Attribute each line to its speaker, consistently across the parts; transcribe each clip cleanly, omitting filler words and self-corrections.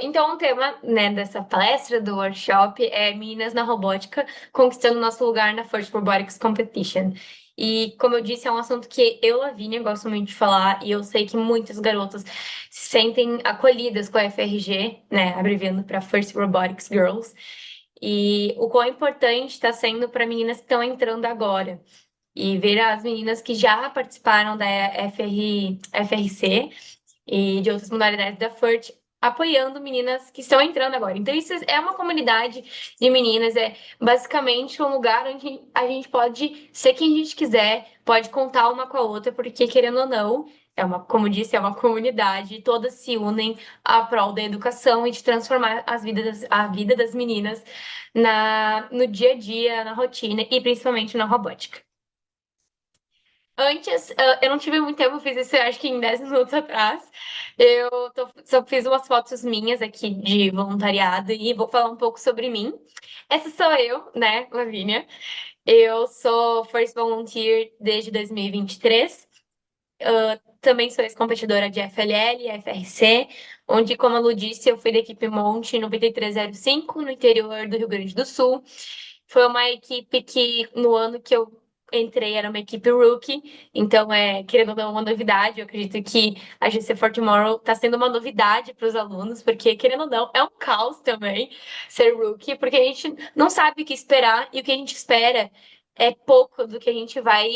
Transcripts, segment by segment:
Speaker 1: Então, o tema, né, dessa palestra, do workshop, é Meninas na Robótica, conquistando nosso lugar na First Robotics Competition. E, como eu disse, é um assunto que eu, Lavínia, gosto muito de falar, e eu sei que muitas garotas se sentem acolhidas com a FRG, né, abreviando para First Robotics Girls, e o quão importante está sendo para meninas que estão entrando agora. E ver as meninas que já participaram da FRC e de outras modalidades da FIRT, apoiando meninas que estão entrando agora. Então, isso é uma comunidade de meninas, é basicamente um lugar onde a gente pode ser quem a gente quiser, pode contar uma com a outra, porque, querendo ou não, como disse, é uma comunidade, e todas se unem à prol da educação e de transformar a vida das meninas no dia a dia, na rotina e principalmente na robótica. Antes, eu não tive muito tempo, eu fiz isso acho que em 10 minutos atrás. Só fiz umas fotos minhas aqui de voluntariado e vou falar um pouco sobre mim. Essa sou eu, né, Lavínia? Eu sou First Volunteer desde 2023. Também sou ex-competidora de FLL e FRC, onde, como a Lu disse, eu fui da equipe Monte 9305, no interior do Rio Grande do Sul. Foi uma equipe que, no ano que eu entrei, era uma equipe rookie, então, querendo ou não, uma novidade. Eu acredito que a GC for Tomorrow está sendo uma novidade para os alunos, porque, querendo ou não, é um caos também ser rookie, porque a gente não sabe o que esperar e o que a gente espera é pouco do que a gente vai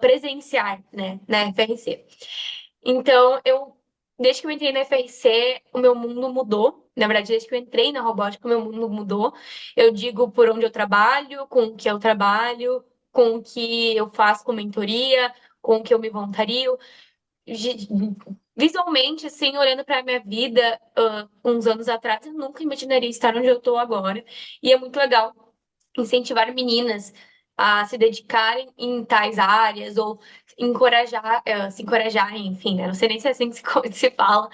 Speaker 1: presenciar, né, na FRC. Então, desde que eu entrei na FRC, o meu mundo mudou. Na verdade, desde que eu entrei na robótica, o meu mundo mudou. Eu digo por onde eu trabalho, com o que eu trabalho, com o que eu faço com mentoria, com o que eu me voluntario. Gi- Visualmente, assim, olhando para a minha vida, uns anos atrás, eu nunca imaginaria estar onde eu estou agora. E é muito legal incentivar meninas a se dedicarem em tais áreas ou se encorajarem, enfim, né? Não sei nem se é assim que se fala,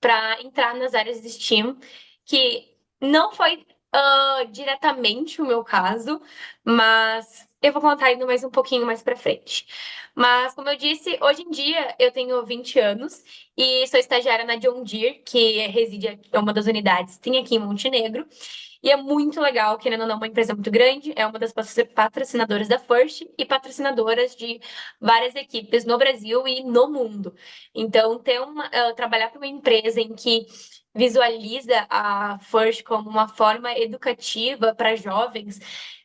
Speaker 1: para entrar nas áreas de STEAM, que não foi diretamente o meu caso, mas eu vou contar ainda mais um pouquinho mais para frente. Mas, como eu disse, hoje em dia eu tenho 20 anos e sou estagiária na John Deere, que é uma das unidades, tem aqui em Montenegro. E é muito legal, querendo ou não, uma empresa muito grande, é uma das patrocinadoras da First e patrocinadoras de várias equipes no Brasil e no mundo. Então, trabalhar para uma empresa em que visualiza a First como uma forma educativa para jovens,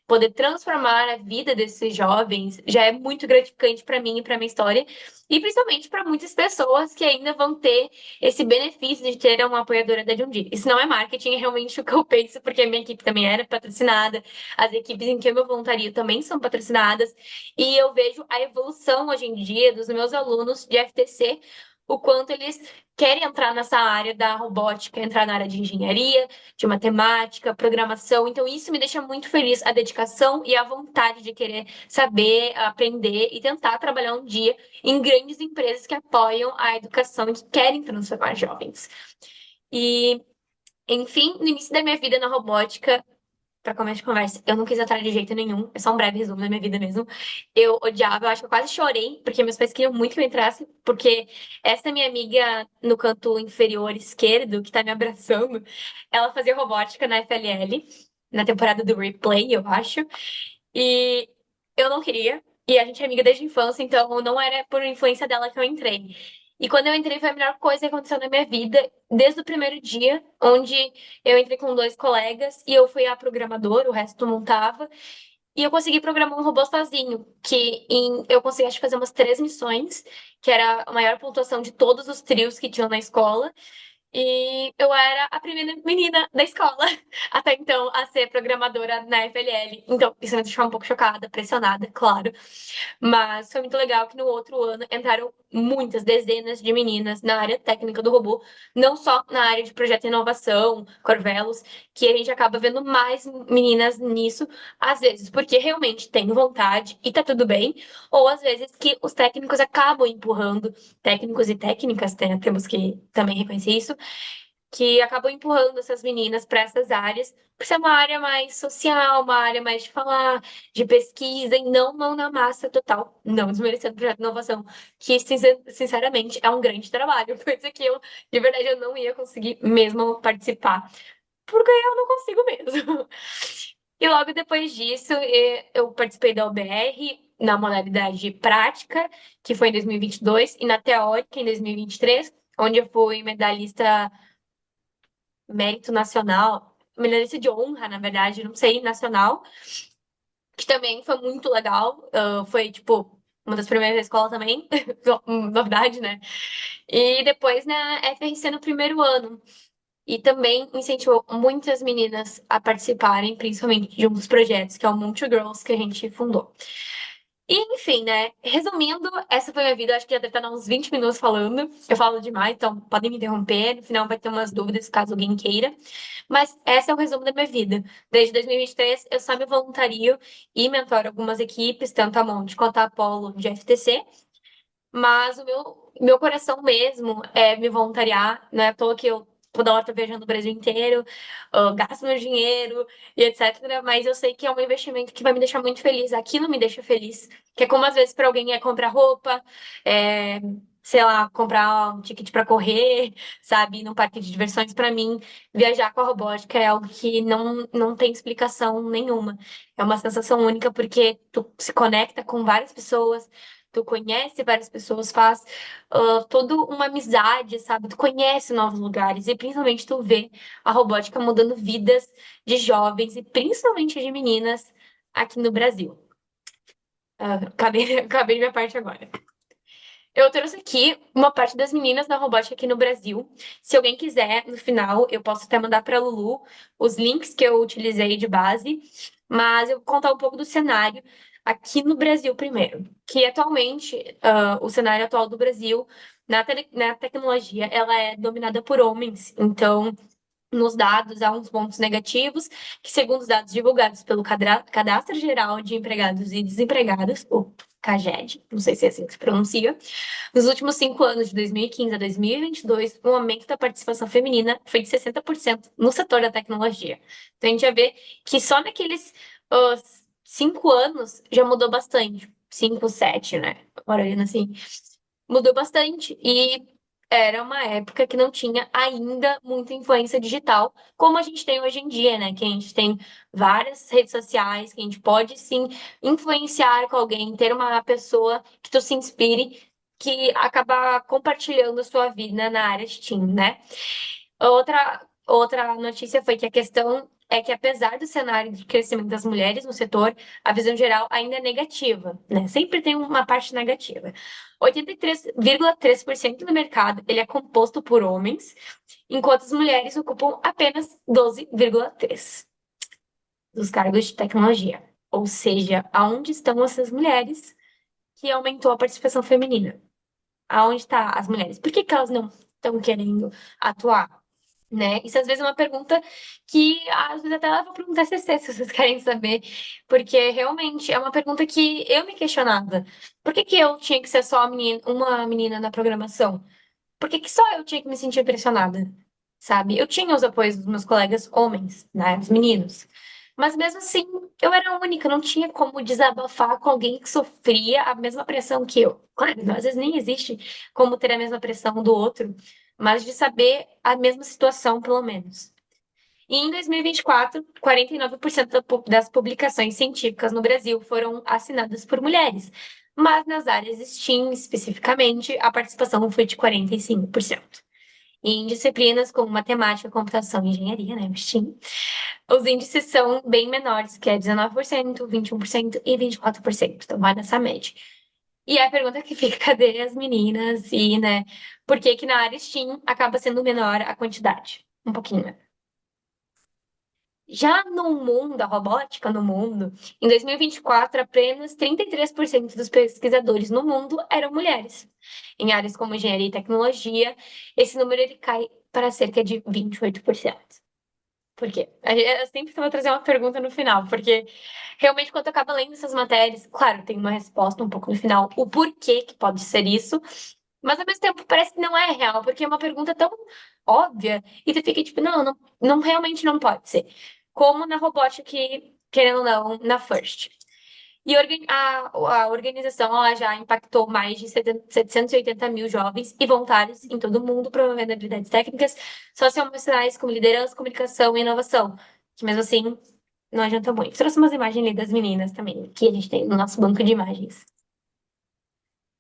Speaker 1: poder transformar a vida desses jovens, já é muito gratificante para mim e para minha história, e principalmente para muitas pessoas que ainda vão ter esse benefício de ter uma apoiadora da John Deere. Isso não é marketing, é realmente o que eu penso, porque a minha equipe também era patrocinada, as equipes em que eu me voluntario também são patrocinadas, e eu vejo a evolução hoje em dia dos meus alunos de FTC, o quanto eles querem entrar nessa área da robótica, entrar na área de engenharia, de matemática, programação. Então, isso me deixa muito feliz, a dedicação e a vontade de querer saber, aprender e tentar trabalhar um dia em grandes empresas que apoiam a educação e que querem transformar jovens. E, enfim, no início da minha vida na robótica, para começo de conversa, eu não quis atrás de jeito nenhum. É só um breve resumo da minha vida mesmo. Eu odiava, eu acho que eu quase chorei, porque meus pais queriam muito que eu entrasse, porque essa minha amiga no canto inferior esquerdo, que tá me abraçando, ela fazia robótica na FLL, na temporada do Replay, eu acho. E eu não queria. E a gente é amiga desde a infância, então não era por influência dela que eu entrei. E quando eu entrei foi a melhor coisa que aconteceu na minha vida, desde o primeiro dia, onde eu entrei com dois colegas e eu fui a programadora, o resto montava. E eu consegui programar um robô sozinho, eu consegui acho, fazer umas 3 missões, que era a maior pontuação de todos os trios que tinham na escola. E eu era a primeira menina da escola, até então, a ser programadora na FLL. Então, isso me deixou um pouco chocada, pressionada, claro. Mas foi muito legal que no outro ano entraram muitas dezenas de meninas na área técnica do robô, não só na área de projeto e inovação, Corvelos, que a gente acaba vendo mais meninas nisso, às vezes porque realmente tem vontade e tá tudo bem, ou às vezes que os técnicos acabam empurrando, técnicos e técnicas, temos que também reconhecer isso, que acabam empurrando essas meninas para essas áreas, por ser uma área mais social, uma área mais de falar, de pesquisa, e não mão na massa total, não desmerecendo o projeto de inovação, que sinceramente é um grande trabalho, coisa que eu, de verdade, eu não ia conseguir mesmo participar, porque eu não consigo mesmo. E logo depois disso, eu participei da OBR na modalidade prática, que foi em 2022, e na teórica em 2023, onde eu fui medalhista mérito nacional, medalhista de honra, na verdade, não sei, nacional, que também foi muito legal. Foi, tipo, uma das primeiras da escola também, novidade, né? E depois na FRC no primeiro ano. E também incentivou muitas meninas a participarem, principalmente de um dos projetos, que é o Multi Girls, que a gente fundou. E, enfim, né? Resumindo, essa foi a minha vida. Acho que já deve estar uns 20 minutos falando. Eu falo demais, então podem me interromper. No final vai ter umas dúvidas, caso alguém queira. Mas esse é o resumo da minha vida. Desde 2023, eu só me voluntario e mentoro algumas equipes, tanto a Monte quanto a Apollo de FTC. Mas o meu coração mesmo é me voluntariar. Não é à toa que eu toda hora tô viajando o Brasil inteiro, gasto meu dinheiro e etc. Mas eu sei que é um investimento que vai me deixar muito feliz. Aquilo me deixa feliz. Que é como às vezes para alguém é comprar roupa, é, sei lá, comprar um ticket para correr, sabe, ir num parque de diversões. Para mim, viajar com a robótica é algo que não tem explicação nenhuma. É uma sensação única porque tu se conecta com várias pessoas. Tu conhece várias pessoas, faz toda uma amizade, sabe? Tu conhece novos lugares e principalmente tu vê a robótica mudando vidas de jovens e principalmente de meninas aqui no Brasil. Acabei minha parte agora. Eu trouxe aqui uma parte das meninas da robótica aqui no Brasil. Se alguém quiser, no final, eu posso até mandar para a Lulu os links que eu utilizei de base, mas eu vou contar um pouco do cenário aqui no Brasil primeiro. Que atualmente, o cenário atual do Brasil na tecnologia, ela é dominada por homens. Então, nos dados há uns pontos negativos, que segundo os dados divulgados pelo Cadastro Geral de Empregados e Desempregados, o CAGED, não sei se é assim que se pronuncia, nos últimos 5 anos, de 2015 a 2022, o aumento da participação feminina foi de 60% no setor da tecnologia. Então, a gente já vê que só naqueles 5 anos já mudou bastante. 5, 7, né? Olhando assim, mudou bastante. E era uma época que não tinha ainda muita influência digital, como a gente tem hoje em dia, né? Que a gente tem várias redes sociais, que a gente pode sim influenciar com alguém, ter uma pessoa que tu se inspire, que acaba compartilhando a sua vida na área de TIM, né? Outra notícia foi que a questão é que, apesar do cenário de crescimento das mulheres no setor, a visão geral ainda é negativa, né? Sempre tem uma parte negativa. 83,3% do mercado ele é composto por homens, enquanto as mulheres ocupam apenas 12,3% dos cargos de tecnologia. Ou seja, aonde estão essas mulheres que aumentou a participação feminina? Aonde estão as mulheres? Por que que elas não estão querendo atuar? Né? Isso às vezes é uma pergunta que às vezes até leva para um TCC, se vocês querem saber, porque realmente é uma pergunta que eu me questionava. Por que que eu tinha que ser só uma menina na programação? Por que que só eu tinha que me sentir pressionada? Sabe? Eu tinha os apoios dos meus colegas homens, né? Os meninos. Mas mesmo assim, eu era a única, não tinha como desabafar com alguém que sofria a mesma pressão que eu. Claro, às vezes nem existe como ter a mesma pressão do outro, mas de saber a mesma situação, pelo menos. E em 2024, 49% das publicações científicas no Brasil foram assinadas por mulheres, mas nas áreas STEAM, especificamente, a participação foi de 45%. E em disciplinas como matemática, computação e engenharia, né, STEAM, os índices são bem menores, que é 19%, 21% e 24%. Então, vai nessa média. E a pergunta que fica, cadê as meninas? E, né, por que que na área STEAM acaba sendo menor a quantidade? Um pouquinho. Já no mundo, a robótica no mundo, em 2024, apenas 33% dos pesquisadores no mundo eram mulheres. Em áreas como engenharia e tecnologia, esse número ele cai para cerca de 28%. Por quê? Eu sempre vou trazer uma pergunta no final, porque realmente quando eu acabo lendo essas matérias, claro, tem uma resposta um pouco no final, o porquê que pode ser isso, Mas ao mesmo tempo parece que não é real, porque é uma pergunta tão óbvia e tu fica tipo, não, realmente não pode ser. Como na robótica, que, querendo ou não, na First. E a organização ela já impactou mais de 780 mil jovens e voluntários em todo o mundo, promovendo habilidades técnicas socioemocionais como liderança, comunicação e inovação. Que mesmo assim, não adianta muito. Trouxe umas imagens ali das meninas também, que a gente tem no nosso banco de imagens.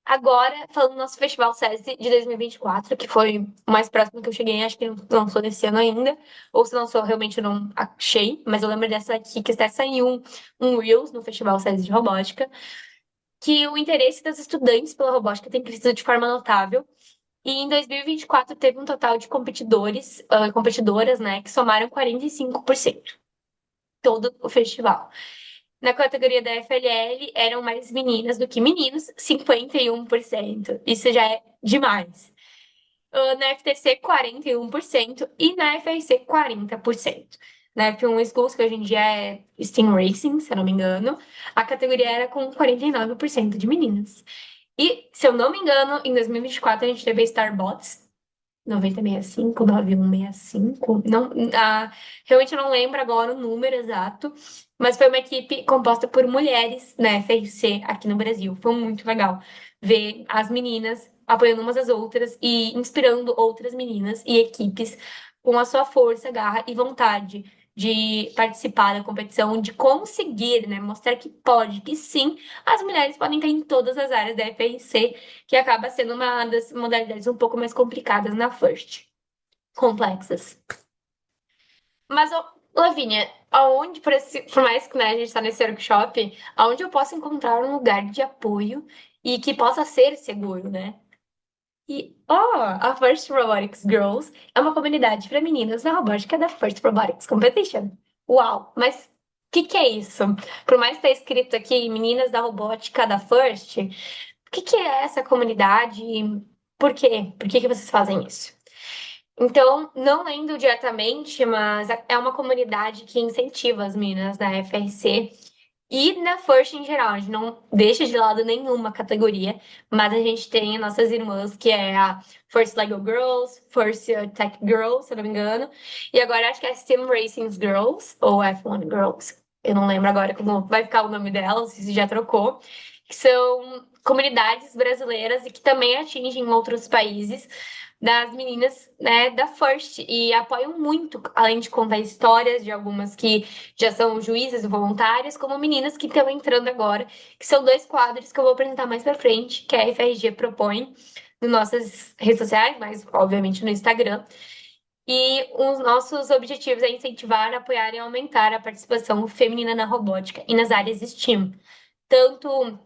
Speaker 1: Agora, falando do nosso Festival SESI de 2024, que foi o mais próximo que eu cheguei, acho que não lançou nesse ano ainda, ou se lançou, realmente eu não achei, mas eu lembro dessa aqui, que até saiu um Reels no Festival SESI de Robótica, que o interesse das estudantes pela robótica tem crescido de forma notável, e em 2024 teve um total de competidores, competidoras, né, que somaram 45%, todo o festival. Na categoria da FLL, eram mais meninas do que meninos, 51%. Isso já é demais. Na FTC, 41% e na FRC, 40%. Na F1 Schools, que hoje em dia é Steam Racing, se eu não me engano, a categoria era com 49% de meninas. E, se eu não me engano, em 2024 a gente teve a Starbots, 9065, 9165. Não, realmente eu não lembro agora o número exato, mas foi uma equipe composta por mulheres, né, FRC aqui no Brasil. Foi muito legal ver as meninas apoiando umas às outras e inspirando outras meninas e equipes com a sua força, garra e vontade de participar da competição, de conseguir, né, mostrar que pode, que sim, as mulheres podem estar em todas as áreas da FRC, que acaba sendo uma das modalidades um pouco mais complicadas na First, complexas. Mas, ô, Lavínia, aonde, por mais que né, a gente está nesse workshop, aonde eu posso encontrar um lugar de apoio e que possa ser seguro, né? E, a First Robotics Girls é uma comunidade para meninas na robótica da First Robotics Competition. Uau! Mas o que é isso? Por mais que esté escrito aqui meninas da robótica da First, o que é essa comunidade? Por quê? Por que vocês fazem isso? Então, não lendo diretamente, mas é uma comunidade que incentiva as meninas da FRC e na First em geral. A gente não deixa de lado nenhuma categoria, mas a gente tem nossas irmãs, que é a First Lego Girls, First Tech Girls, se eu não me engano, e agora acho que é Steam Racing Girls, ou F1 Girls. Eu não lembro agora como vai ficar o nome delas, se já trocou, que são comunidades brasileiras e que também atingem outros países das meninas, né, da First e apoiam muito, além de contar histórias de algumas que já são juízes e voluntárias, como meninas que estão entrando agora, que são dois quadros que eu vou apresentar mais para frente, que a FRG propõe nas nossas redes sociais, mas obviamente no Instagram. E os nossos objetivos é incentivar, apoiar e aumentar a participação feminina na robótica e nas áreas STEAM, tanto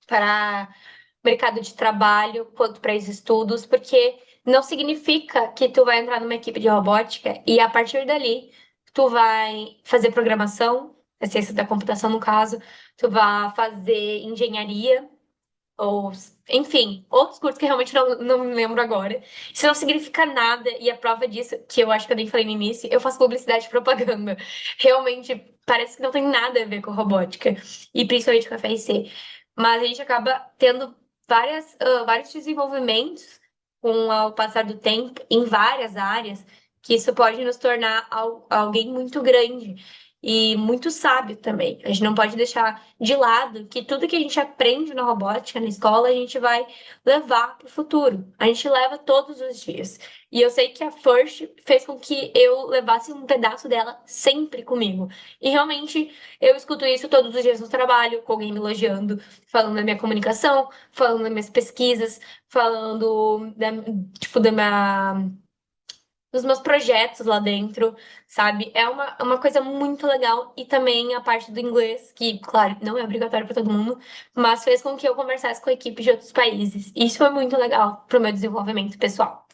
Speaker 1: para mercado de trabalho quanto para os estudos, porque não significa que tu vai entrar numa equipe de robótica e a partir dali tu vai fazer programação, a ciência da computação no caso, tu vai fazer engenharia ou enfim, outros cursos que eu realmente não me lembro agora. Isso não significa nada, e a prova disso, que eu acho que eu nem falei no início, eu faço publicidade e propaganda. Realmente, parece que não tem nada a ver com robótica, e principalmente com a FRC. Mas a gente acaba tendo vários desenvolvimentos com ao passar do tempo em várias áreas, que isso pode nos tornar alguém muito grande e muito sábio também. A gente não pode deixar de lado que tudo que a gente aprende na robótica, na escola, a gente vai levar para o futuro. A gente leva todos os dias. E eu sei que a First fez com que eu levasse um pedaço dela sempre comigo. E realmente eu escuto isso todos os dias no trabalho, com alguém me elogiando, falando da minha comunicação, falando das minhas pesquisas, falando tipo, dos meus projetos lá dentro, sabe? É uma coisa muito legal. E também a parte do inglês, que, claro, não é obrigatório para todo mundo, mas fez com que eu conversasse com equipes de outros países. E isso foi muito legal para o meu desenvolvimento pessoal.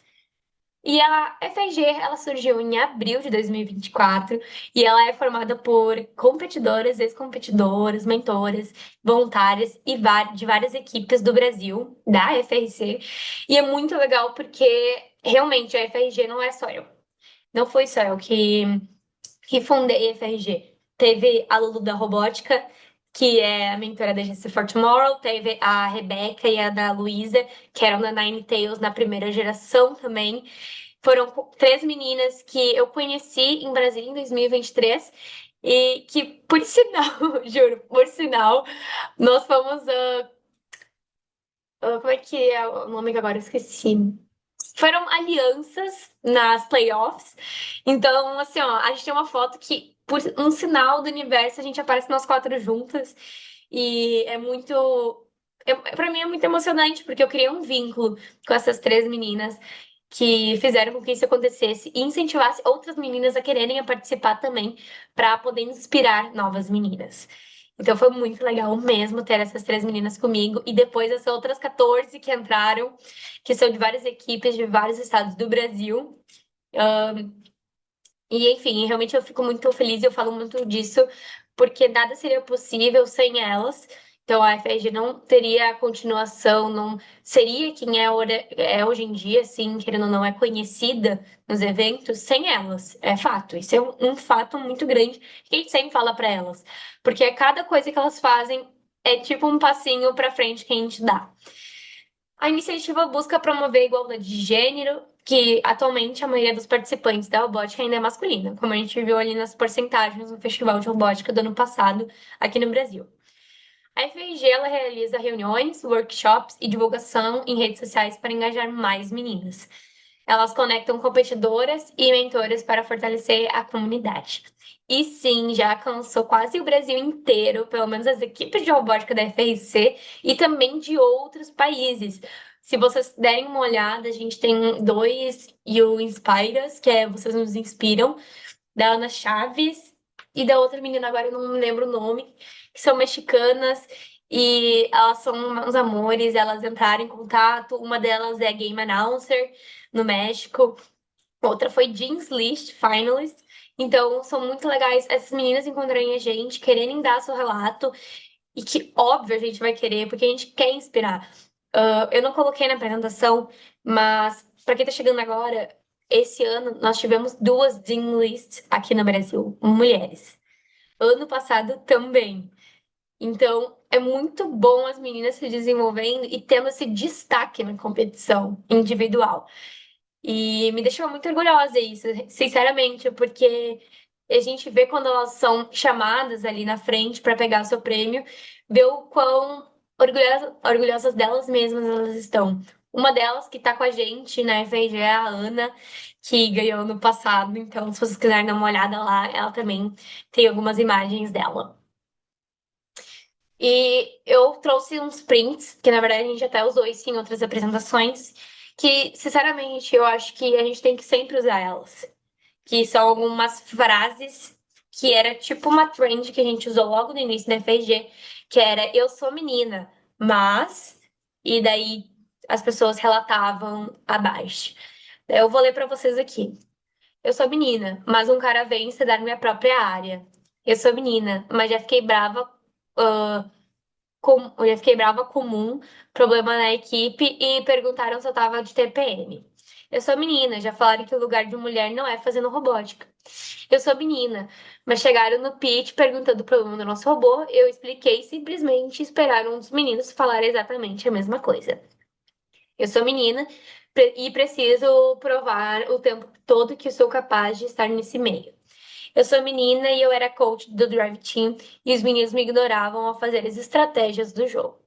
Speaker 1: E a FIG, ela surgiu em abril de 2024 e ela é formada por competidoras, ex-competidoras, mentoras, voluntárias e de várias equipes do Brasil, da FRC. E é muito legal porque realmente a FRG não é só eu. Não foi só eu que fundei a FRG. Teve a Lulu da Robótica, que é a mentora da GC for Tomorrow. Teve a Rebeca e a da Luísa, que eram da Nine Tails na primeira geração também. Foram três meninas que eu conheci em Brasília em 2023 e que, por sinal, juro, por sinal, nós fomos. Como é que é o nome que agora eu esqueci? Foram alianças nas playoffs. Então, assim, ó, a gente tem uma foto que, por um sinal do universo, a gente aparece nós quatro juntas. E é muito. Pra mim é muito emocionante, porque eu criei um vínculo com essas três meninas que fizeram com que isso acontecesse e incentivasse outras meninas a quererem participar também, para poder inspirar novas meninas. Então foi muito legal mesmo ter essas três meninas comigo e depois essas outras 14 que entraram, que são de várias equipes de vários estados do Brasil. E enfim, realmente eu fico muito feliz e eu falo muito disso, porque nada seria possível sem elas. Então a FRG não teria continuação, não seria quem é hoje em dia, assim, querendo ou não, é conhecida nos eventos sem elas. É fato. Isso é um fato muito grande que a gente sempre fala para elas. Porque cada coisa que elas fazem é tipo um passinho para frente que a gente dá. A iniciativa busca promover a igualdade de gênero, que atualmente a maioria dos participantes da robótica ainda é masculina, como a gente viu ali nas porcentagens no Festival de Robótica do ano passado aqui no Brasil. A FRG ela realiza reuniões, workshops e divulgação em redes sociais para engajar mais meninas. Elas conectam competidoras e mentoras para fortalecer a comunidade. E sim, já alcançou quase o Brasil inteiro, pelo menos as equipes de robótica da FRC e também de outros países. Se vocês derem uma olhada, a gente tem dois You Inspire que é Vocês Nos Inspiram, da Ana Chaves e da outra menina, agora eu não lembro o nome, que são mexicanas e elas são uns amores, elas entraram em contato. Uma delas é Game Announcer no México, outra foi Jeans List Finalist. Então, são muito legais essas meninas encontrarem a gente, quererem dar seu relato, e que, óbvio, a gente vai querer, porque a gente quer inspirar. Eu não coloquei na apresentação, mas para quem tá chegando agora, esse ano nós tivemos duas Dean Lists aqui no Brasil, mulheres. Ano passado também. Então, é muito bom as meninas se desenvolvendo e tendo esse destaque na competição individual. E me deixou muito orgulhosa isso, sinceramente, porque a gente vê quando elas são chamadas ali na frente para pegar o seu prêmio, vê o quão orgulhosas delas mesmas elas estão. Uma delas que tá com a gente na FRG é a Ana, que ganhou no passado. Então, se vocês quiserem dar uma olhada lá, ela também tem algumas imagens dela. E eu trouxe uns prints, que na verdade a gente até usou isso em outras apresentações, que, sinceramente, eu acho que a gente tem que sempre usar elas. Que são algumas frases que era tipo uma trend que a gente usou logo no início da FG, que era eu sou menina, mas. E daí as pessoas relatavam abaixo. Eu vou ler para vocês aqui. Eu sou menina, mas um cara vem estudar minha própria área. Eu sou menina, mas já fiquei brava. Eu já fiquei brava comum, problema na equipe e perguntaram se eu tava de TPM. Eu sou menina, já falaram que o lugar de mulher não é fazendo robótica. Eu sou menina, mas chegaram no pitch perguntando o problema do nosso robô, eu expliquei simplesmente esperaram um dos meninos falar exatamente a mesma coisa. Eu sou menina e preciso provar o tempo todo que sou capaz de estar nesse meio. Eu sou menina e eu era coach do Drive Team e os meninos me ignoravam ao fazer as estratégias do jogo.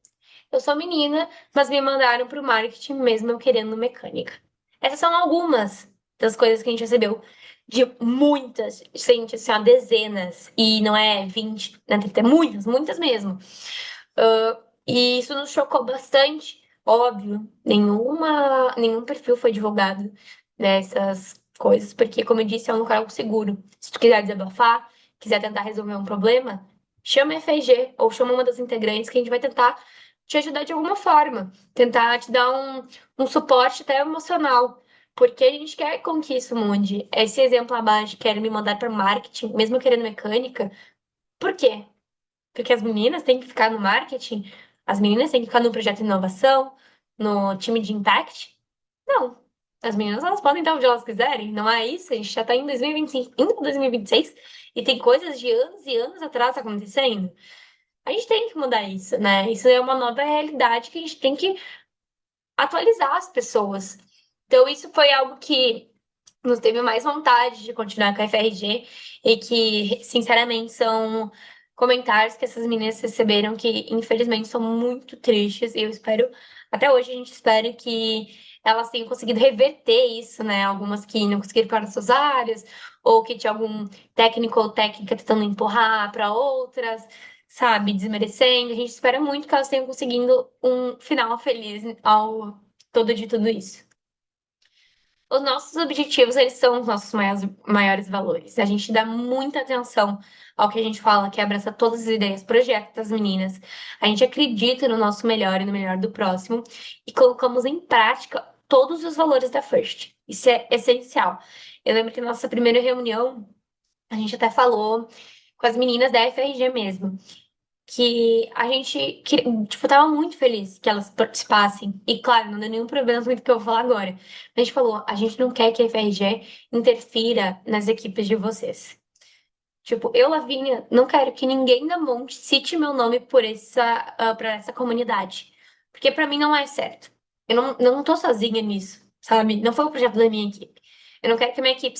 Speaker 1: Eu sou menina, mas me mandaram para o marketing mesmo eu querendo mecânica. Essas são algumas das coisas que a gente recebeu de muitas, gente, assim, ó, dezenas, e não é 20, né? Tem que ter muitas, muitas mesmo. E isso nos chocou bastante, óbvio. Nenhum perfil foi divulgado dessas coisas, porque, como eu disse, é um local seguro. Se tu quiser desabafar, quiser tentar resolver um problema, chama a FG ou chama uma das integrantes que a gente vai tentar te ajudar de alguma forma, tentar te dar um suporte até emocional. Porque a gente quer com que isso mude. Esse exemplo abaixo, quer me mandar para marketing, mesmo eu querendo mecânica, por quê? Porque as meninas têm que ficar no marketing, as meninas têm que ficar no projeto de inovação, no time de impact. Não. As meninas, elas podem estar onde elas quiserem, não é isso? A gente já tá em 2025, indo para 2026, e tem coisas de anos e anos atrás acontecendo. A gente tem que mudar isso, né? Isso é uma nova realidade que a gente tem que atualizar as pessoas. Então, isso foi algo que nos teve mais vontade de continuar com a FRG e que, sinceramente, são comentários que essas meninas receberam que, infelizmente, são muito tristes e eu espero, até hoje a gente espera que elas tenham conseguido reverter isso, né? Algumas que não conseguiram para suas áreas ou que tinha algum técnico ou técnica tentando empurrar para outras, sabe, desmerecendo. A gente espera muito que elas tenham conseguido um final feliz ao todo de tudo isso. Os nossos objetivos, eles são os nossos maiores valores. A gente dá muita atenção ao que a gente fala, que abraça todas as ideias, projetos das meninas. A gente acredita no nosso melhor e no melhor do próximo e colocamos em prática todos os valores da First. Isso é essencial. Eu lembro que na nossa primeira reunião, a gente até falou com as meninas da FRG mesmo que a gente, tipo, tava muito feliz que elas participassem. E, claro, não deu nenhum problema com o que eu vou falar agora. A gente falou, a gente não quer que a FRG interfira nas equipes de vocês. Tipo, eu, Lavínia, não quero que ninguém da Monte cite meu nome pra essa comunidade. Porque pra mim não é certo. Eu não tô sozinha nisso, sabe? Não foi o projeto da minha equipe. Eu não quero que a minha equipe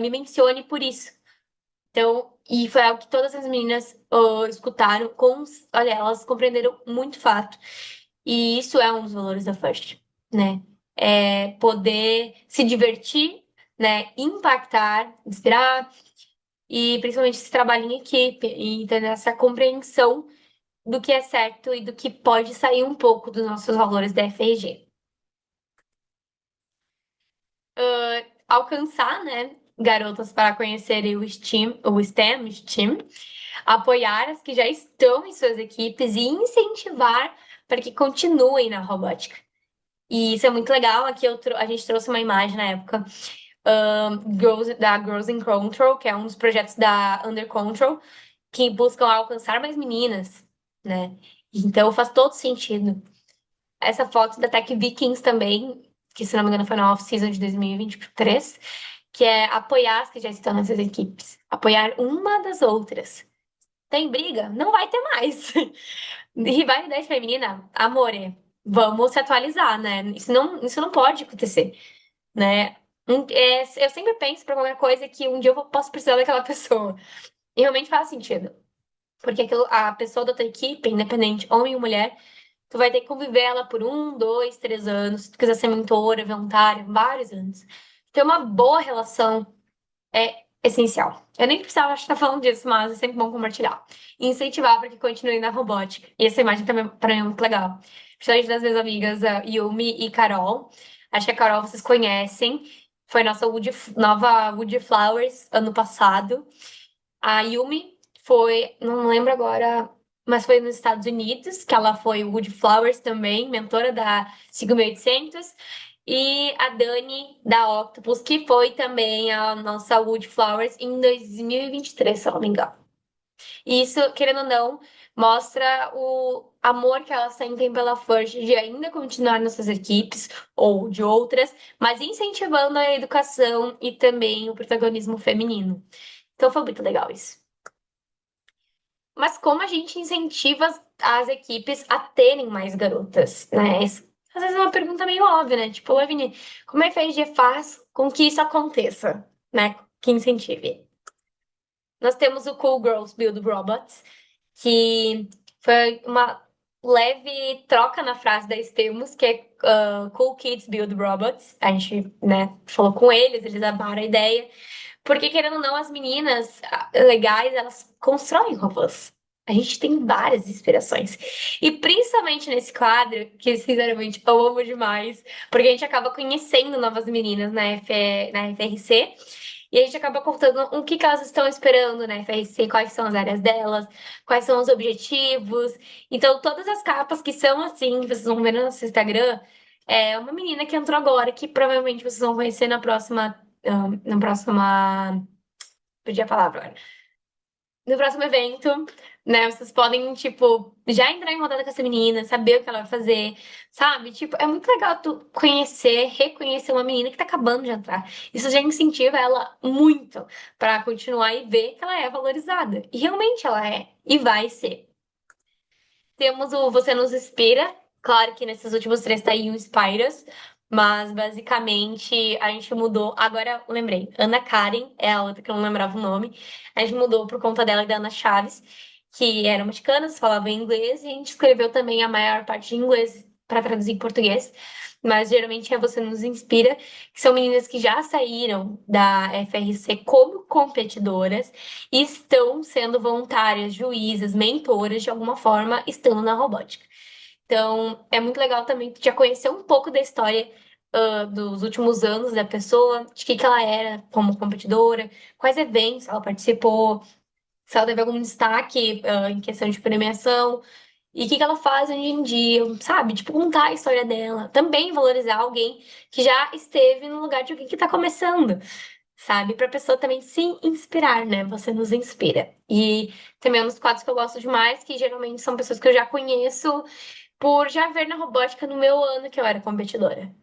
Speaker 1: me mencione por isso. Então, e foi algo que todas as meninas escutaram, olha, elas compreenderam muito o fato. E isso é um dos valores da First, né? É poder se divertir, né? Impactar, inspirar, e principalmente esse trabalho em equipe, e ter essa compreensão do que é certo e do que pode sair um pouco dos nossos valores da FRG. Alcançar, né? Garotas para conhecerem o STEM, apoiar as que já estão em suas equipes e incentivar para que continuem na robótica. E isso é muito legal. Aqui a gente trouxe uma imagem na época da Girls in Control, que é um dos projetos da Under Control, que buscam alcançar mais meninas, né? Então faz todo sentido. Essa foto da Tech Vikings também, que se não me engano foi na off-season de 2023, que é apoiar as que já estão nessas equipes. Apoiar uma das outras. Tem briga? Não vai ter mais. Rivalidade feminina, amore, vamos se atualizar, né? Isso não pode acontecer, né? Eu sempre penso pra qualquer coisa que um dia eu posso precisar daquela pessoa. E realmente faz sentido. Porque a pessoa da tua equipe, independente, homem ou mulher, tu vai ter que conviver ela por 1, 2, 3 anos. Se tu quiser ser mentora, voluntária, vários anos. Ter uma boa relação é essencial. Eu nem precisava estar falando disso, mas é sempre bom compartilhar. E incentivar para que continue na robótica. E essa imagem também para mim é muito legal. Principalmente das minhas amigas Yumi e Carol. Acho que a Carol vocês conhecem. Foi nossa nova Wood Flowers ano passado. A Yumi foi, não lembro agora, mas foi nos Estados Unidos, que ela foi Wood Flowers também, mentora da 5800. E a Dani da Octopus, que foi também a nossa Wood Flowers em 2023, se eu não me engano. E isso, querendo ou não, mostra o amor que elas sentem pela First de ainda continuar nessas equipes ou de outras, mas incentivando a educação e também o protagonismo feminino. Então foi muito legal isso. Mas como a gente incentiva as equipes a terem mais garotas, né? Às vezes é uma pergunta meio óbvia, né? Tipo, Lavinia, como a FRG faz com que isso aconteça, né? Que incentive. Nós temos o Cool Girls Build Robots, que foi uma leve troca na frase da Estemos, que é Cool Kids Build Robots. A gente, né, falou com eles amaram a ideia. Porque, querendo ou não, as meninas legais, elas constroem robôs. A gente tem várias inspirações. E principalmente nesse quadro, que sinceramente eu amo demais, porque a gente acaba conhecendo novas meninas na FRC, e a gente acaba contando o que elas estão esperando na FRC, quais são as áreas delas, quais são os objetivos. Então, todas as capas que são assim, que vocês vão ver no nosso Instagram, é uma menina que entrou agora, que provavelmente vocês vão conhecer na próxima. Perdi a palavra agora. No próximo evento, né? Vocês podem, tipo, já entrar em rodada com essa menina, saber o que ela vai fazer, sabe? Tipo, é muito legal tu conhecer, reconhecer uma menina que tá acabando de entrar. Isso já incentiva ela muito pra continuar e ver que ela é valorizada. E realmente ela é, e vai ser. Temos o Você Nos Inspira. Claro que nesses últimos três tá aí o Inspiras. Mas basicamente a gente mudou. Agora eu lembrei. Ana Karen é a outra que eu não lembrava o nome. A gente mudou por conta dela e da Ana Chaves, que eram mexicanas, falavam inglês, e a gente escreveu também a maior parte em inglês para traduzir em português. Mas geralmente é Você Nos Inspira, que são meninas que já saíram da FRC como competidoras e estão sendo voluntárias, juízas, mentoras de alguma forma, estando na robótica. Então, é muito legal também já conhecer um pouco da história dos últimos anos da pessoa, de que ela era como competidora, quais eventos ela participou, se ela teve algum destaque em questão de premiação, e o que ela faz hoje em dia, sabe? Tipo, contar a história dela. Também valorizar alguém que já esteve no lugar de alguém que tá começando, sabe? Pra pessoa também se inspirar, né? Você nos inspira. E também é um dos quadros que eu gosto demais, que geralmente são pessoas que eu já conheço por já ver na robótica no meu ano que eu era competidora.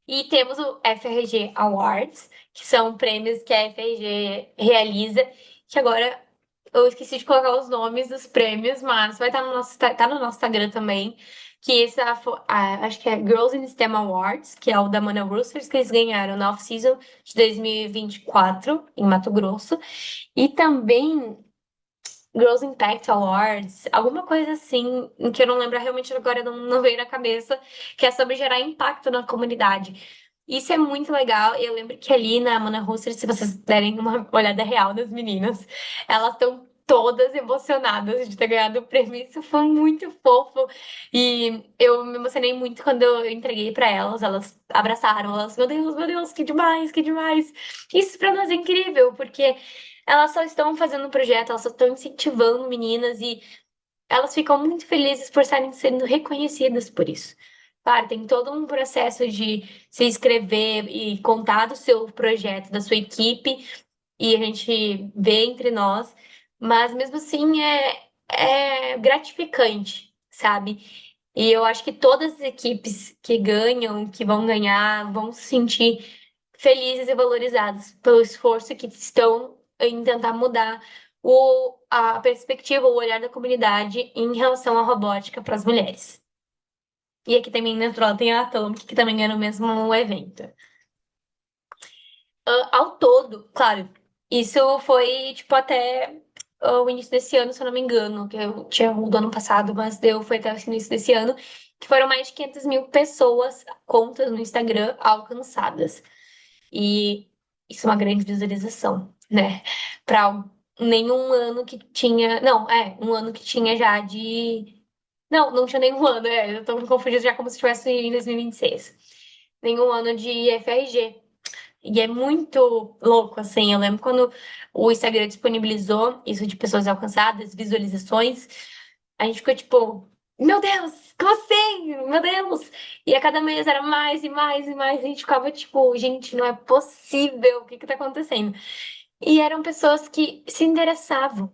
Speaker 1: E temos o FRG Awards, que são prêmios que a FRG realiza, que agora eu esqueci de colocar os nomes dos prêmios, mas vai estar no nosso, tá no nosso Instagram também, que esse acho que é Girls in STEM Awards, que é o da Mana Roosters, que eles ganharam na off-season de 2024, em Mato Grosso. E também Girls Impact Awards, alguma coisa assim, em que eu não lembro realmente agora, não veio na cabeça, que é sobre gerar impacto na comunidade. Isso é muito legal. Eu lembro que ali na Mana Roster, se vocês derem uma olhada real das meninas, elas estão todas emocionadas de ter ganhado o prêmio. Isso foi muito fofo. E eu me emocionei muito quando eu entreguei para elas. Elas abraçaram, elas, meu Deus, que demais, que demais. Isso para nós é incrível, porque elas só estão fazendo um projeto, elas só estão incentivando meninas e elas ficam muito felizes por estarem sendo reconhecidas por isso. Claro, tem todo um processo de se inscrever e contar do seu projeto, da sua equipe, e a gente vê entre nós, mas mesmo assim é gratificante, sabe? E eu acho que todas as equipes que ganham, que vão ganhar, vão se sentir felizes e valorizadas pelo esforço que estão em tentar mudar a perspectiva, o olhar da comunidade em relação à robótica para as mulheres. E aqui também dentro ela tem a Atomic, que também é no mesmo evento. Ao todo, claro, isso foi tipo até o início desse ano, se eu não me engano, que eu tinha o do ano passado, mas foi até o início desse ano, que foram mais de 500 mil pessoas, contas no Instagram alcançadas. E isso é uma grande visualização, né? Para nenhum ano que tinha. Não, um ano que tinha já de. Não, não tinha nenhum ano, eu tô me confundindo já como se estivesse em 2026. Nenhum ano de FRG. E é muito louco, assim. Eu lembro quando o Instagram disponibilizou isso de pessoas alcançadas, visualizações, a gente ficou tipo, meu Deus, como assim? Meu Deus! E a cada mês era mais e mais e mais. E a gente ficava tipo, gente, não é possível, o que que tá acontecendo? E eram pessoas que se interessavam,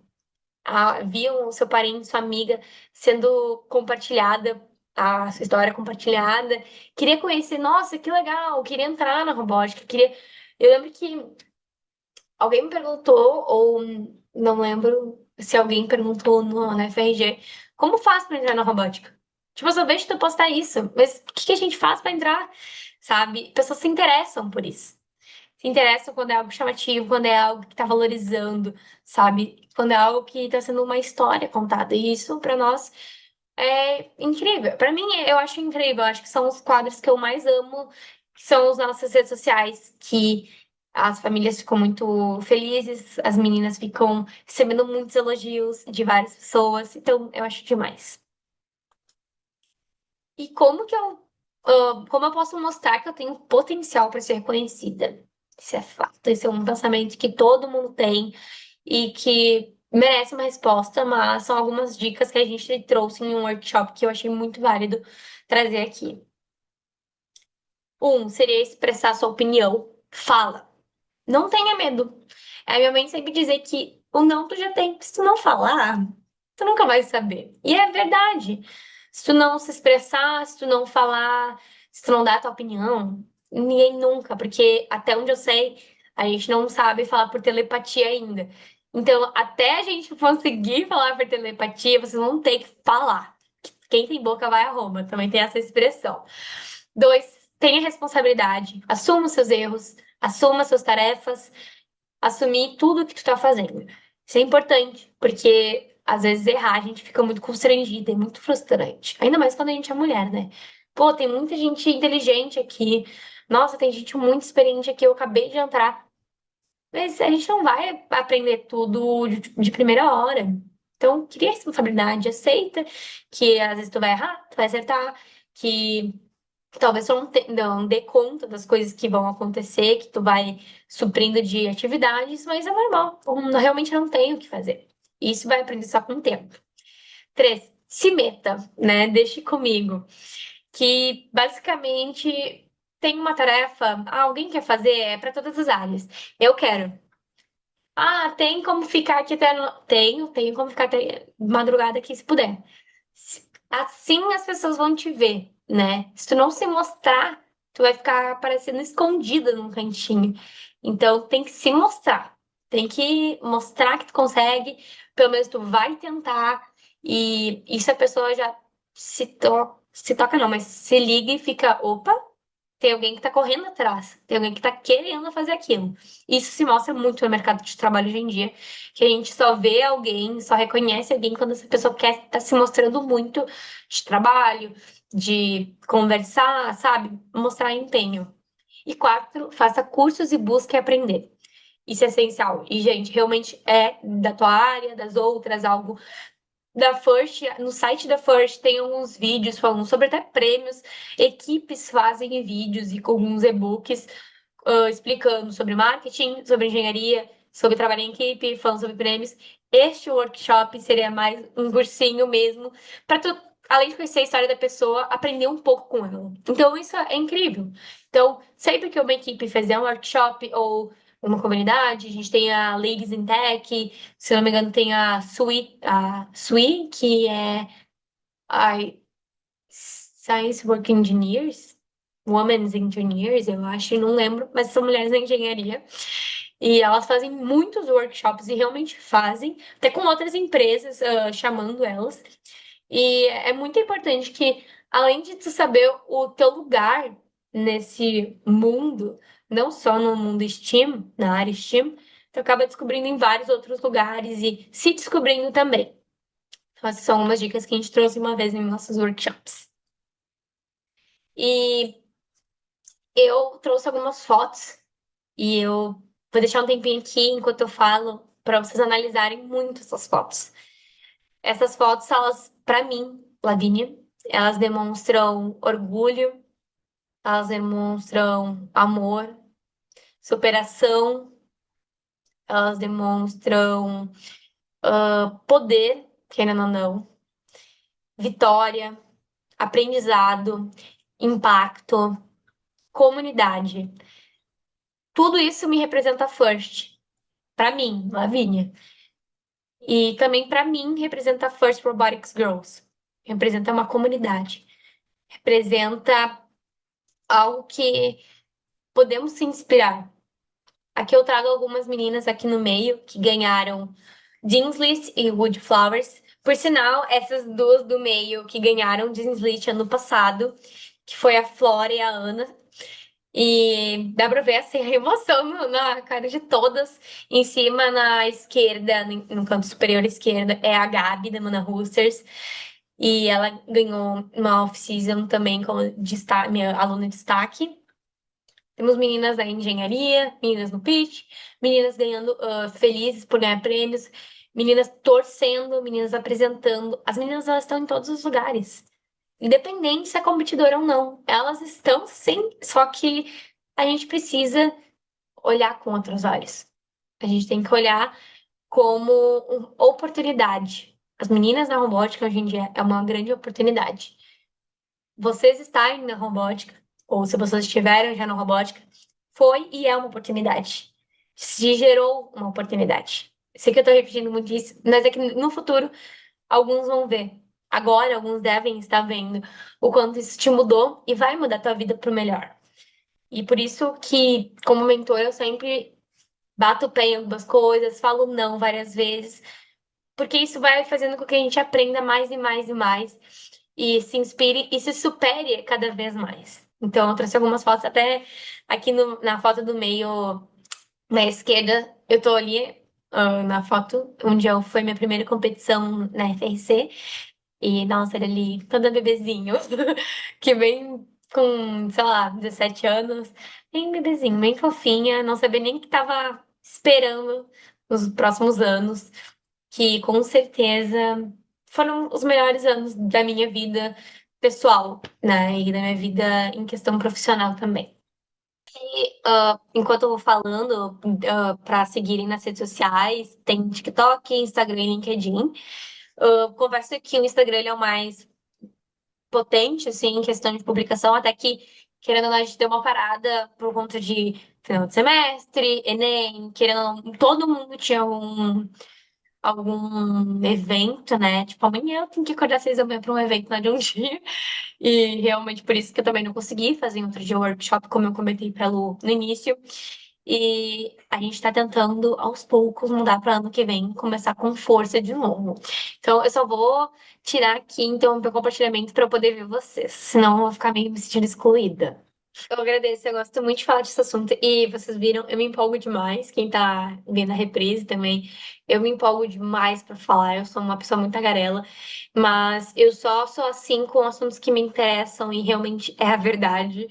Speaker 1: viam o seu parente, sua amiga sendo compartilhada, a sua história compartilhada, queria conhecer, nossa, que legal, queria entrar na robótica, queria. Eu lembro que alguém me perguntou, ou não lembro se alguém perguntou na FRG, como faz para entrar na robótica? Tipo, eu só vejo tu postar isso, mas o que que a gente faz para entrar? Sabe? Pessoas se interessam por isso. Se interessam quando é algo chamativo, quando é algo que tá valorizando, sabe? Quando é algo que tá sendo uma história contada. E isso, para nós, é incrível. Para mim, eu acho incrível. Eu acho que são os quadros que eu mais amo, que são as nossas redes sociais, que as famílias ficam muito felizes, as meninas ficam recebendo muitos elogios de várias pessoas. Então, eu acho demais. E como eu posso mostrar que eu tenho potencial para ser reconhecida? Isso é fato, isso é um pensamento que todo mundo tem e que merece uma resposta, mas são algumas dicas que a gente trouxe em um workshop que eu achei muito válido trazer aqui. Um, seria expressar sua opinião. Fala. Não tenha medo. A minha mãe sempre dizer que o não tu já tem. Se tu não falar, tu nunca vai saber. E é verdade. Se tu não se expressar, se tu não falar, se tu não dar a tua opinião, ninguém nunca, porque até onde eu sei, a gente não sabe falar por telepatia ainda. Então, até a gente conseguir falar por telepatia, vocês vão ter que falar. Quem tem boca vai a Roma. Também tem essa expressão. Dois, tenha responsabilidade. Assuma os seus erros, assuma as suas tarefas, assumir tudo que tu tá fazendo. Isso é importante, porque às vezes errar a gente fica muito constrangida, é muito frustrante. Ainda mais quando a gente é mulher, né? Pô, tem muita gente inteligente aqui. Nossa, tem gente muito experiente aqui. Eu acabei de entrar. Mas a gente não vai aprender tudo de primeira hora. Então, cria responsabilidade, aceita que às vezes tu vai errar, tu vai acertar, que talvez tu não dê conta das coisas que vão acontecer, que tu vai suprindo de atividades, mas é normal. Realmente não tem o que fazer. Isso vai aprender só com o tempo. Três, se meta, né? Deixe comigo. Que basicamente tem uma tarefa, alguém quer fazer, é para todas as áreas. Eu quero. Ah, tem como ficar aqui até. Tenho como ficar até madrugada aqui se puder. Assim as pessoas vão te ver, né? Se tu não se mostrar, tu vai ficar parecendo escondida num cantinho. Então tem que se mostrar. Tem que mostrar que tu consegue, pelo menos tu vai tentar. E isso a pessoa já se toca, não, mas se liga e fica, opa. Tem alguém que está correndo atrás, tem alguém que está querendo fazer aquilo. Isso se mostra muito no mercado de trabalho hoje em dia, que a gente só vê alguém, só reconhece alguém quando essa pessoa quer estar se mostrando muito de trabalho, de conversar, sabe? Mostrar empenho. E quatro, faça cursos e busque aprender. Isso é essencial. E, gente, realmente é da tua área, das outras, algo da First, no site da First tem alguns vídeos falando sobre até prêmios. Equipes fazem vídeos e com alguns e-books explicando sobre marketing, sobre engenharia, sobre trabalho em equipe, falando sobre prêmios. Este workshop seria mais um cursinho mesmo, para tu, além de conhecer a história da pessoa, aprender um pouco com ela. Então, isso é incrível. Então, sempre que uma equipe fizer um workshop ou uma comunidade, a gente tem a Ladies in Tech, se não me engano, tem a SWE, que é a Science Work Engineers, Women's Engineers, eu acho, não lembro, mas são mulheres na engenharia. E elas fazem muitos workshops e realmente fazem, até com outras empresas, chamando elas. E é muito importante que, além de tu saber o teu lugar nesse mundo, não só no mundo STEAM, na área STEAM, tu acaba descobrindo em vários outros lugares e se descobrindo também. Então, essas são algumas dicas que a gente trouxe uma vez em nossos workshops. E eu trouxe algumas fotos e eu vou deixar um tempinho aqui enquanto eu falo para vocês analisarem muito essas fotos. Essas fotos, elas, para mim, Lavínia, elas demonstram orgulho, elas demonstram amor, superação, elas demonstram poder, querendo ou não, vitória, aprendizado, impacto, comunidade. Tudo isso me representa First, para mim, Lavínia. E também para mim representa First Robotics Girls. Representa uma comunidade. Representa algo que podemos se inspirar. Aqui eu trago algumas meninas aqui no meio que ganharam Dean's e Wood Flowers. Por sinal, essas duas do meio que ganharam Dean's ano passado, que foi a Flora e a Ana. E dá pra ver assim, a emoção na cara de todas. Em cima, na esquerda, no canto superior esquerda, é a Gabi, da Mana Roosters. E ela ganhou uma off-season também como destaque, minha aluna de destaque. Temos meninas da engenharia, meninas no pitch, meninas ganhando, felizes por ganhar prêmios, meninas torcendo, meninas apresentando. As meninas, elas estão em todos os lugares. Independente se é competidora ou não. Elas estão sim, só que a gente precisa olhar com outros olhos. A gente tem que olhar como uma oportunidade. As meninas na robótica hoje em dia é uma grande oportunidade. Vocês estarem na robótica, ou se vocês estiveram já na robótica, foi e é uma oportunidade. Se gerou uma oportunidade. Sei que eu tô repetindo muito isso, mas é que no futuro alguns vão ver. Agora, alguns devem estar vendo o quanto isso te mudou e vai mudar a tua vida para o melhor. E por isso que, como mentor, eu sempre bato o pé em algumas coisas, falo não várias vezes, porque isso vai fazendo com que a gente aprenda mais e mais e mais, e se inspire e se supere cada vez mais. Então, eu trouxe algumas fotos, até aqui na foto do meio, na esquerda, eu tô ali, na foto, onde foi minha primeira competição na FRC. E, nossa, ele ali, toda bebezinho, que vem com, sei lá, 17 anos, bem bebezinho, bem fofinha, não sabia nem que tava esperando os próximos anos, que com certeza foram os melhores anos da minha vida pessoal, né, e da minha vida em questão profissional também. Enquanto eu vou falando, para seguirem nas redes sociais, tem TikTok, Instagram e LinkedIn. Converso que o Instagram ele é o mais potente, assim, em questão de publicação, até que, querendo ou não, a gente deu uma parada por conta de final de semestre, Enem, querendo ou não, todo mundo tinha algum evento, né? Tipo, amanhã eu tenho que acordar às 6 da manhã para um evento lá de um dia. E realmente por isso que eu também não consegui fazer em outro dia o workshop, como eu comentei no início. E a gente está tentando, aos poucos, mudar para ano que vem, começar com força de novo. Então, eu só vou tirar aqui, então, o meu compartilhamento para eu poder ver vocês. Senão, eu vou ficar meio me sentindo excluída. Eu agradeço, eu gosto muito de falar desse assunto. E vocês viram, eu me empolgo demais. Quem tá vendo a reprise também, eu me empolgo demais pra falar. Eu sou uma pessoa muito tagarela, mas eu só sou assim com assuntos que me interessam e realmente é a verdade.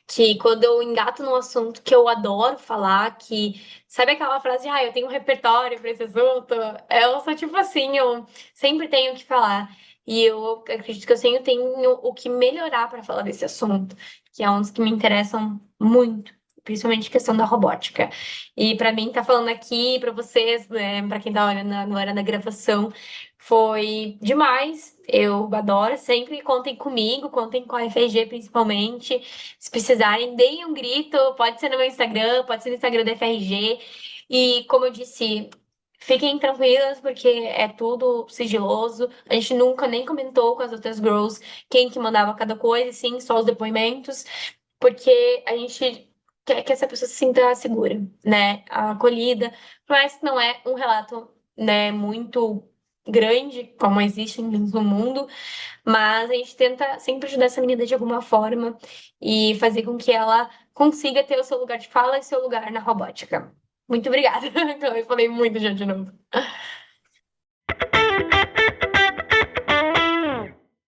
Speaker 1: Que quando eu engato num assunto que eu adoro falar, que sabe aquela frase, eu tenho um repertório pra esse assunto? Eu sou tipo assim, eu sempre tenho o que falar. E eu acredito que eu sempre tenho o que melhorar para falar desse assunto, que é um dos que me interessam muito, principalmente a questão da robótica. E para mim, tá falando aqui para vocês, né, para quem tá olhando na hora da gravação, foi demais. Eu adoro, sempre contem comigo, contem com a FRG principalmente. Se precisarem, deem um grito, pode ser no meu Instagram, pode ser no Instagram da FRG. E como eu disse, fiquem tranquilas, porque é tudo sigiloso. A gente nunca nem comentou com as outras girls quem que mandava cada coisa, sim, só os depoimentos, porque a gente quer que essa pessoa se sinta segura, né? Acolhida, mas não é um relato, né, muito grande, como existem no mundo, mas a gente tenta sempre ajudar essa menina de alguma forma e fazer com que ela consiga ter o seu lugar de fala e seu lugar na robótica. Muito obrigada. Então, eu falei muito já de novo.